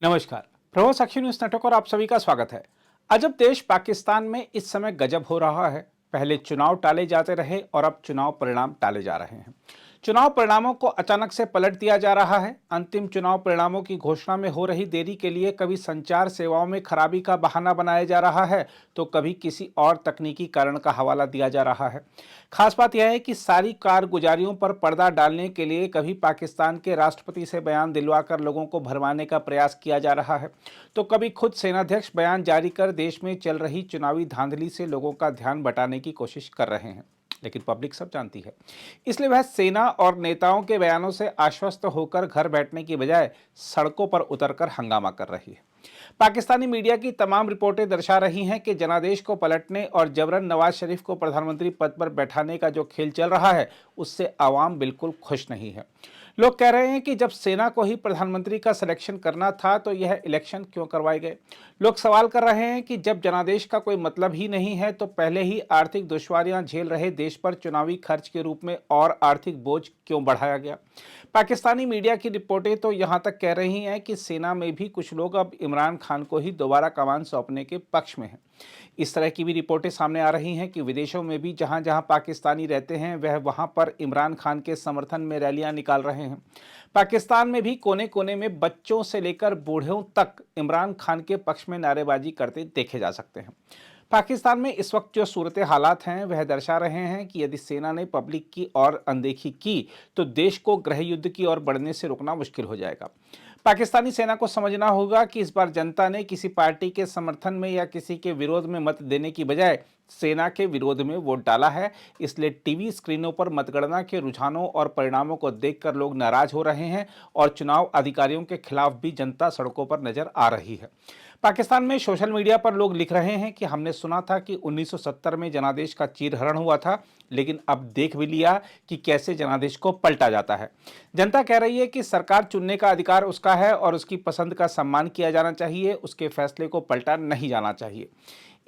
नमस्कार। प्रभा साक्षी news network और आप सभी का स्वागत है। अजब देश पाकिस्तान में इस समय गजब हो रहा है। पहले चुनाव टाले जाते रहे और अब चुनाव परिणाम टाले जा रहे हैं। चुनाव परिणामों को अचानक से पलट दिया जा रहा है। अंतिम चुनाव परिणामों की घोषणा में हो रही देरी के लिए कभी संचार सेवाओं में खराबी का बहाना बनाया जा रहा है, तो कभी किसी और तकनीकी कारण का हवाला दिया जा रहा है। खास बात यह है कि सारी कारगुजारियों पर पर्दा डालने के लिए कभी पाकिस्तान के राष्ट्रपति से बयान दिलवाकर लोगों को भरमाने का प्रयास किया जा रहा है, तो कभी खुद सेनाध्यक्ष बयान जारी कर देश में चल रही चुनावी धांधली से लोगों का ध्यान बटाने की कोशिश कर रहे हैं। लेकिन पब्लिक सब जानती है, इसलिए वह सेना और नेताओं के बयानों से आश्वस्त होकर घर बैठने की बजाय सड़कों पर उतरकर हंगामा कर रही है। पाकिस्तानी मीडिया की तमाम रिपोर्टें दर्शा रही हैं कि जनादेश को पलटने और जबरन नवाज शरीफ को प्रधानमंत्री पद पर बैठाने का जो खेल चल रहा है, उससे आवाम बिल्कुल खुश नहीं है। लोग कह रहे हैं कि जब सेना को ही प्रधानमंत्री का सिलेक्शन करना था तो यह इलेक्शन क्यों करवाए गए। लोग सवाल कर रहे हैं कि जब जनादेश का कोई मतलब ही नहीं है तो पहले ही आर्थिक दुश्वारियां झेल रहे देश पर चुनावी खर्च के रूप में और आर्थिक बोझ क्यों बढ़ाया गया। पाकिस्तानी मीडिया की रिपोर्टें तो यहां तक कह रही हैं कि सेना में भी कुछ लोग अब इमरान खान को ही दोबारा कमान सौंपने के पक्ष में हैं। इस तरह की भी रिपोर्टें सामने आ रही हैं कि विदेशों में भी जहां जहां पाकिस्तानी रहते हैं वह वहां पर इमरान खान के समर्थन में रैलियां निकाल रहे हैं। पाकिस्तान में भी कोने कोने में बच्चों से लेकर बूढ़ों तक इमरान खान के पक्ष में नारेबाजी करते देखे जा सकते हैं। पाकिस्तान में इस वक्त जो सूरत हालात हैं वह दर्शा रहे हैं कि यदि सेना ने पब्लिक की और अनदेखी की तो देश को गृह युद्ध की ओर बढ़ने से रोकना मुश्किल हो जाएगा। पाकिस्तानी सेना को समझना होगा कि इस बार जनता ने किसी पार्टी के समर्थन में या किसी के विरोध में मत देने की बजाय सेना के विरोध में वोट डाला है। इसलिए टीवी स्क्रीनों पर मतगणना के रुझानों और परिणामों को देखकर लोग नाराज हो रहे हैं और चुनाव अधिकारियों के खिलाफ भी जनता सड़कों पर नजर आ रही है। पाकिस्तान में सोशल मीडिया पर लोग लिख रहे हैं कि हमने सुना था कि 1970 में जनादेश का चीरहरण हुआ था, लेकिन अब देख भी लिया कि कैसे जनादेश को पलटा जाता है। जनता कह रही है कि सरकार चुनने का अधिकार उसका है और उसकी पसंद का सम्मान किया जाना चाहिए, उसके फैसले को पलटा नहीं जाना चाहिए।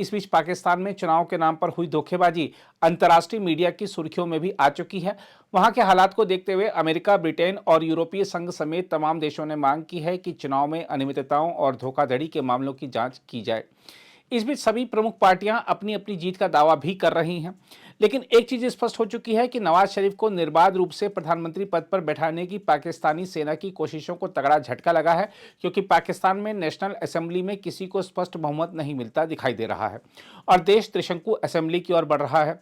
इस बीच पाकिस्तान में चुनाव के नाम पर हुई धोखेबाजी अंतर्राष्ट्रीय मीडिया की सुर्खियों में भी आ चुकी है। वहां के हालात को देखते हुए अमेरिका, ब्रिटेन और यूरोपीय संघ समेत तमाम देशों ने मांग की है कि चुनाव में अनियमितताओं और धोखाधड़ी के मामलों की जांच की जाए। इस बीच सभी प्रमुख पार्टियां अपनी अपनी जीत का दावा भी कर रही हैं, लेकिन एक चीज स्पष्ट हो चुकी है कि नवाज शरीफ को निर्बाध रूप से प्रधानमंत्री पद पर बैठाने की पाकिस्तानी सेना की कोशिशों को तगड़ा झटका लगा है, क्योंकि पाकिस्तान में नेशनल असेंबली में किसी को स्पष्ट बहुमत नहीं मिलता दिखाई दे रहा है और देश त्रिशंकु असेंबली की ओर बढ़ रहा है।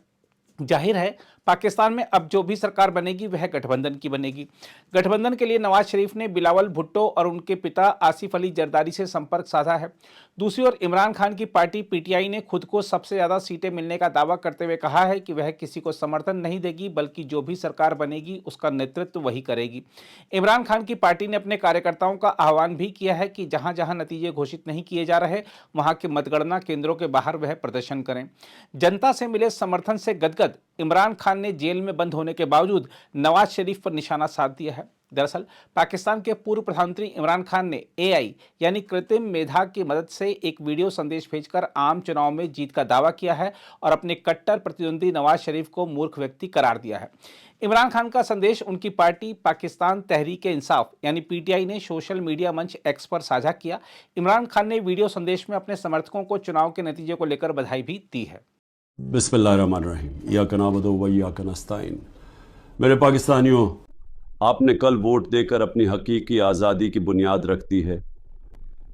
जाहिर है पाकिस्तान में अब जो भी सरकार बनेगी वह गठबंधन की बनेगी। गठबंधन के लिए नवाज शरीफ ने बिलावल भुट्टो और उनके पिता आसिफ अली जरदारी से संपर्क साधा है। दूसरी ओर इमरान खान की पार्टी पीटीआई ने खुद को सबसे ज्यादा सीटें मिलने का दावा करते हुए कहा है कि वह किसी को समर्थन नहीं देगी, बल्कि जो भी सरकार बनेगी उसका नेतृत्व वही करेगी। इमरान खान की पार्टी ने अपने कार्यकर्ताओं का आह्वान भी किया है कि जहां जहां नतीजे घोषित नहीं किए जा रहे वहां के मतगणना केंद्रों के बाहर वह प्रदर्शन करें। जनता से मिले समर्थन से गदगद इमरान खान ने जेल में बंद होने के बावजूद नवाज शरीफ पर निशाना साध दिया है। दरअसल पाकिस्तान के पूर्व प्रधानमंत्री इमरान खान ने एआई यानी कृत्रिम मेधा की मदद से एक वीडियो संदेश भेजकर आम चुनाव में जीत का दावा किया है और अपने कट्टर प्रतिद्वंदी नवाज शरीफ को मूर्ख व्यक्ति करार दिया है। इमरान खान का संदेश उनकी पार्टी पाकिस्तान तहरीक इंसाफ यानी पीटीआई ने सोशल मीडिया मंच एक्स पर साझा किया। इमरान खान ने वीडियो संदेश में अपने समर्थकों को चुनाव के नतीजे को लेकर बधाई भी दी है। बिस्मिल्लाहिर्रहमानिर्रहीम, इय्याका नअबुदु व इय्याका नस्तईन। मेरे पाकिस्तानियों, आपने कल वोट देकर अपनी हकीकी आज़ादी की बुनियाद रख दी है।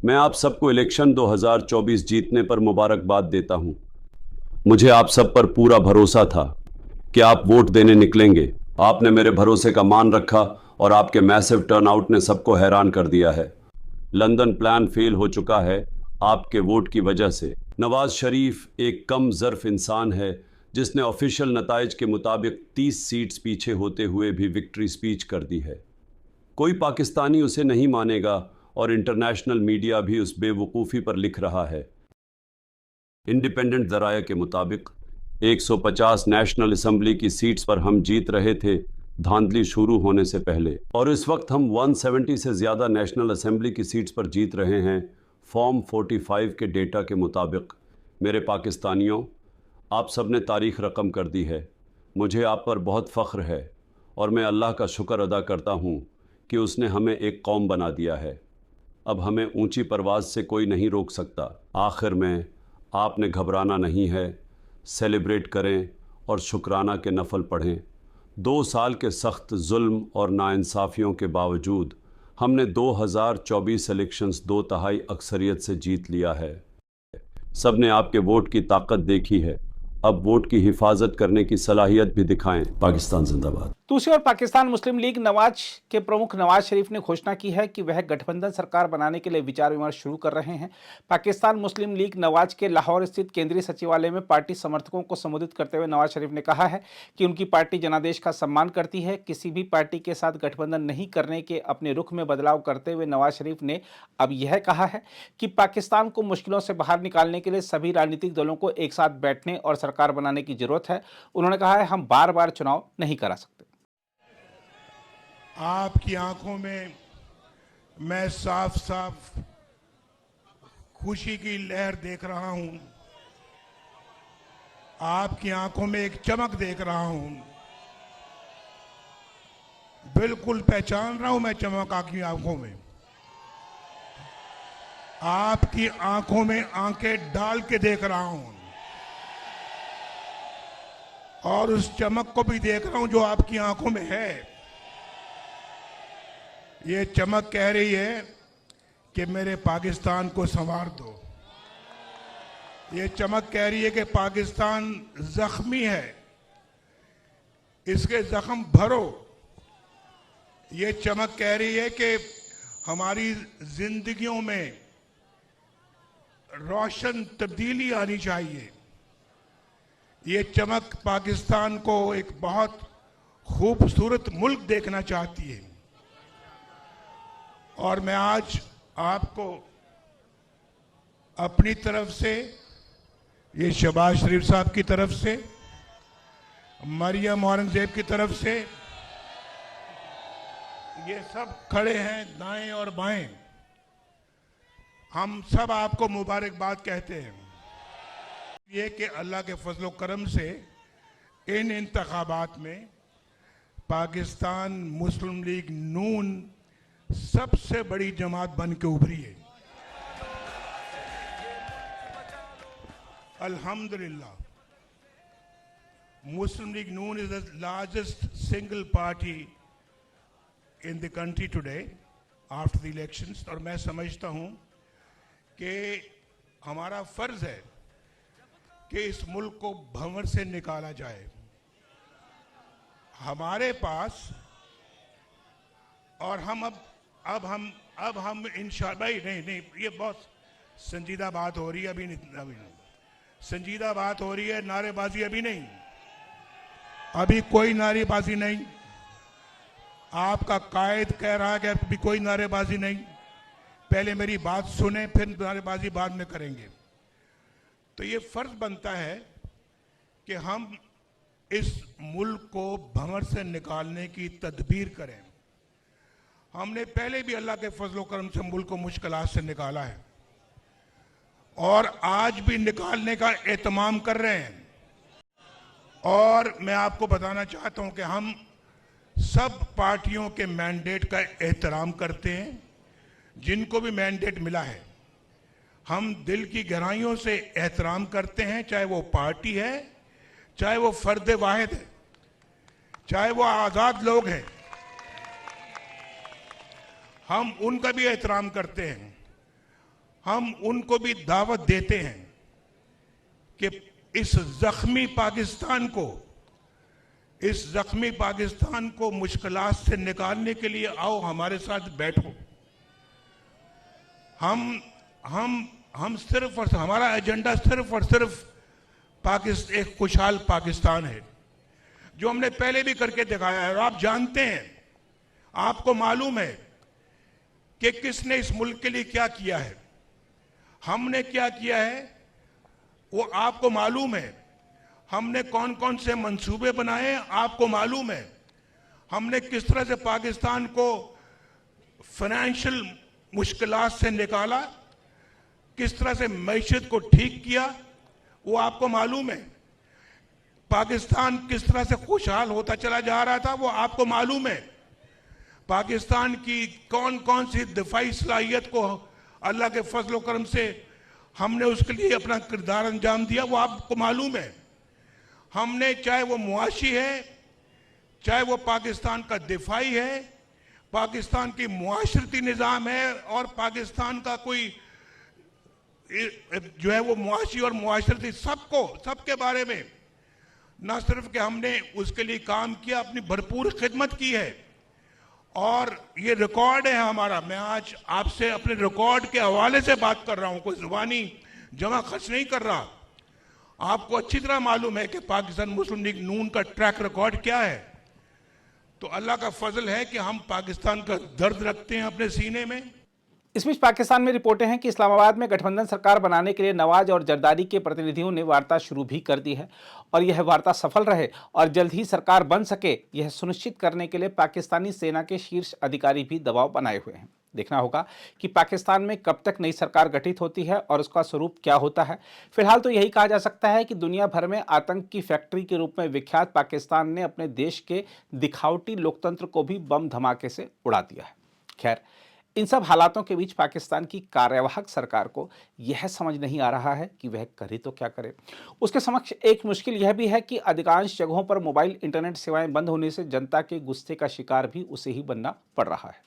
मैं आप सबको इलेक्शन 2024 जीतने पर मुबारकबाद देता हूं। मुझे आप सब पर पूरा भरोसा था कि आप वोट देने निकलेंगे। आपने मेरे भरोसे का मान रखा और आपके मैसिव टर्नआउट ने सबको हैरान कर दिया है। लंदन प्लान फेल हो चुका है आपके वोट की वजह से। नवाज शरीफ एक कम ज़र्फ इंसान है जिसने ऑफिशियल नताइज के मुताबिक 30 सीट्स पीछे होते हुए भी विक्ट्री स्पीच कर दी है। कोई पाकिस्तानी उसे नहीं मानेगा और इंटरनेशनल मीडिया भी उस बेवकूफ़ी पर लिख रहा है। इंडिपेंडेंट ज़राया के मुताबिक 150 नेशनल असेंबली की सीट्स पर हम जीत रहे थे धांधली शुरू होने से पहले, और इस वक्त हम 170 से ज़्यादा नेशनल असेंबली की सीट्स पर जीत रहे हैं फॉर्म 45 के डेटा के मुताबिक। मेरे पाकिस्तानियों, आप सब ने तारीख़ रकम कर दी है। मुझे आप पर बहुत फ़ख्र है और मैं अल्लाह का शुक्र अदा करता हूँ कि उसने हमें एक कौम बना दिया है। अब हमें ऊंची परवाज़ से कोई नहीं रोक सकता। आखिर में आपने घबराना नहीं है, सेलिब्रेट करें और शुक्राना के नफल पढ़ें। 2 साल के सख्त जुल्म और नाइंसाफ़ियों के बावजूद हमने 2024 इलेक्शंस 2/3 अक्सरियत से जीत लिया है। सब ने आपके वोट की ताकत देखी है, अब वोट की हिफाजत करने की सलाहियत भी दिखाएं। पाकिस्तान जिंदाबाद। दूसरी ओर पाकिस्तान मुस्लिम लीग नवाज के प्रमुख नवाज शरीफ ने घोषणा की है कि वह गठबंधन सरकार बनाने के लिए विचार विमर्श शुरू कर रहे हैं। पाकिस्तान मुस्लिम लीग नवाज के लाहौर स्थित केंद्रीय सचिवालय में पार्टी समर्थकों को संबोधित करते हुए नवाज शरीफ ने कहा है कि उनकी पार्टी जनादेश का सम्मान करती है। किसी भी पार्टी के साथ गठबंधन नहीं करने के अपने रुख में बदलाव करते हुए नवाज शरीफ ने अब यह कहा है कि पाकिस्तान को मुश्किलों से बाहर निकालने के लिए सभी राजनीतिक दलों को एक साथ बैठने और सरकार बनाने की जरूरत है। उन्होंने कहा है, हम बार बार चुनाव नहीं करा सकते। आपकी आंखों में मैं साफ साफ खुशी की लहर देख रहा हूं, आपकी आंखों में एक चमक देख रहा हूं, बिल्कुल पहचान रहा हूं मैं चमक आपकी आंखों में। आपकी आंखों में आंखें डाल के देख रहा हूं और उस चमक को भी देख रहा हूं जो आपकी आंखों में है। ये चमक कह रही है कि मेरे पाकिस्तान को संवार दो। ये चमक कह रही है कि पाकिस्तान जख्मी है, इसके जख्म भरो। ये चमक कह रही है कि हमारी जिंदगियों में रोशन तब्दीली आनी चाहिए। ये चमक पाकिस्तान को एक बहुत खूबसूरत मुल्क देखना चाहती है। और मैं आज आपको अपनी तरफ से, ये शहबाज शरीफ साहब की तरफ से, मरियम औरंगजेब की तरफ से, ये सब खड़े हैं दाएं और बाएं, हम सब आपको मुबारकबाद कहते हैं। ये कि अल्लाह के फजलो करम से इन इंतखाबात में पाकिस्तान मुस्लिम लीग नून सबसे बड़ी जमात बन के उभरी है। अल्हम्दुलिल्लाह, Muslim League Noon is the largest single party in the country today after the elections. और मैं समझता हूं कि हमारा फर्ज है कि इस मुल्क को भंवर से निकाला जाए। हमारे पास और हम अब हम इंशाअल्लाह, भाई नहीं, ये बहुत संजीदा बात हो रही है। अभी नहीं संजीदा बात हो रही है, नारेबाजी अभी नहीं, अभी कोई नारेबाजी नहीं। आपका कायद कह रहा है कि अभी कोई नारेबाजी नहीं। पहले मेरी बात सुने, फिर नारेबाजी बाद में करेंगे। तो ये फर्ज बनता है कि हम इस मुल्क को भंवर से निकालने की तदबीर करें। हमने पहले भी अल्लाह के फजलो करम से मुल्क को मुश्किलात से निकाला है और आज भी निकालने का एहतमाम कर रहे हैं। और मैं आपको बताना चाहता हूं कि हम सब पार्टियों के मैंडेट का एहतराम करते हैं, जिनको भी मैंडेट मिला है हम दिल की गहराइयों से एहतराम करते हैं, चाहे वो पार्टी है, चाहे वो फर्द वाहिद है, चाहे वो आज़ाद लोग हैं, हम उनका भी एहतराम करते हैं। हम उनको भी दावत देते हैं कि इस जख्मी पाकिस्तान को मुश्किलात से निकालने के लिए आओ, हमारे साथ बैठो। हम सिर्फ और हमारा एजेंडा सिर्फ और सिर्फ एक खुशहाल पाकिस्तान है, जो हमने पहले भी करके दिखाया है। और आप जानते हैं, आपको मालूम है कि किसने इस मुल्क के लिए क्या किया है, हमने क्या किया है, वो आपको मालूम है। हमने कौन कौन से मंसूबे बनाए, आपको मालूम है। हमने किस तरह से पाकिस्तान को फाइनेंशियल मुश्किलात से निकाला, किस तरह से मईशत को ठीक किया, वो आपको मालूम है। पाकिस्तान किस तरह से खुशहाल होता चला जा रहा था, वो आपको मालूम है। पाकिस्तान की कौन कौन सी दिफाई सलाहियत को अल्लाह के फजल करम से हमने उसके लिए अपना किरदार अंजाम दिया, वो आपको मालूम है। हमने, चाहे वो मुआशी है, चाहे वो पाकिस्तान का दिफाई है, पाकिस्तान की मुआशरती निज़ाम है, और पाकिस्तान का कोई जो है वो मुआशी और मुआशरती, सबके बारे में न सिर्फ कि हमने उसके लिए काम किया, अपनी भरपूर खिदमत की है। और ये रिकॉर्ड है हमारा। मैं आज आपसे अपने रिकॉर्ड के हवाले से बात कर रहा हूं, कोई जुबानी जमा खर्च नहीं कर रहा। आपको अच्छी तरह मालूम है कि पाकिस्तान मुस्लिम लीग नून का ट्रैक रिकॉर्ड क्या है। तो अल्लाह का फजल है कि हम पाकिस्तान का दर्द रखते हैं अपने सीने में। इस बीच पाकिस्तान में रिपोर्टें हैं कि इस्लामाबाद में गठबंधन सरकार बनाने के लिए नवाज और जरदारी के प्रतिनिधियों ने वार्ता शुरू भी कर दी है, और यह वार्ता सफल रहे और जल्द ही सरकार बन सके, यह सुनिश्चित करने के लिए पाकिस्तानी सेना के शीर्ष अधिकारी भी दबाव बनाए हुए हैं। देखना होगा कि पाकिस्तान में कब तक नई सरकार गठित होती है और उसका स्वरूप क्या होता है। फिलहाल तो यही कहा जा सकता है कि दुनिया भर में आतंक की फैक्ट्री के रूप में विख्यात पाकिस्तान ने अपने देश के दिखावटी लोकतंत्र को भी बम धमाके से उड़ा दिया है। खैर, इन सब हालातों के बीच पाकिस्तान की कार्यवाहक सरकार को यह समझ नहीं आ रहा है कि वह करे तो क्या करे। उसके समक्ष एक मुश्किल यह भी है कि अधिकांश जगहों पर मोबाइल इंटरनेट सेवाएं बंद होने से जनता के गुस्से का शिकार भी उसे ही बनना पड़ रहा है।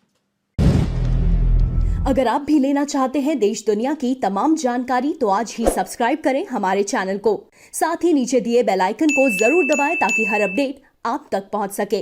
अगर आप भी लेना चाहते हैं देश दुनिया की तमाम जानकारी, तो आज ही सब्सक्राइब करें हमारे चैनल को। साथ ही नीचे दिए बेल आइकन को जरूर दबाएं ताकि हर अपडेट आप तक पहुंच सके।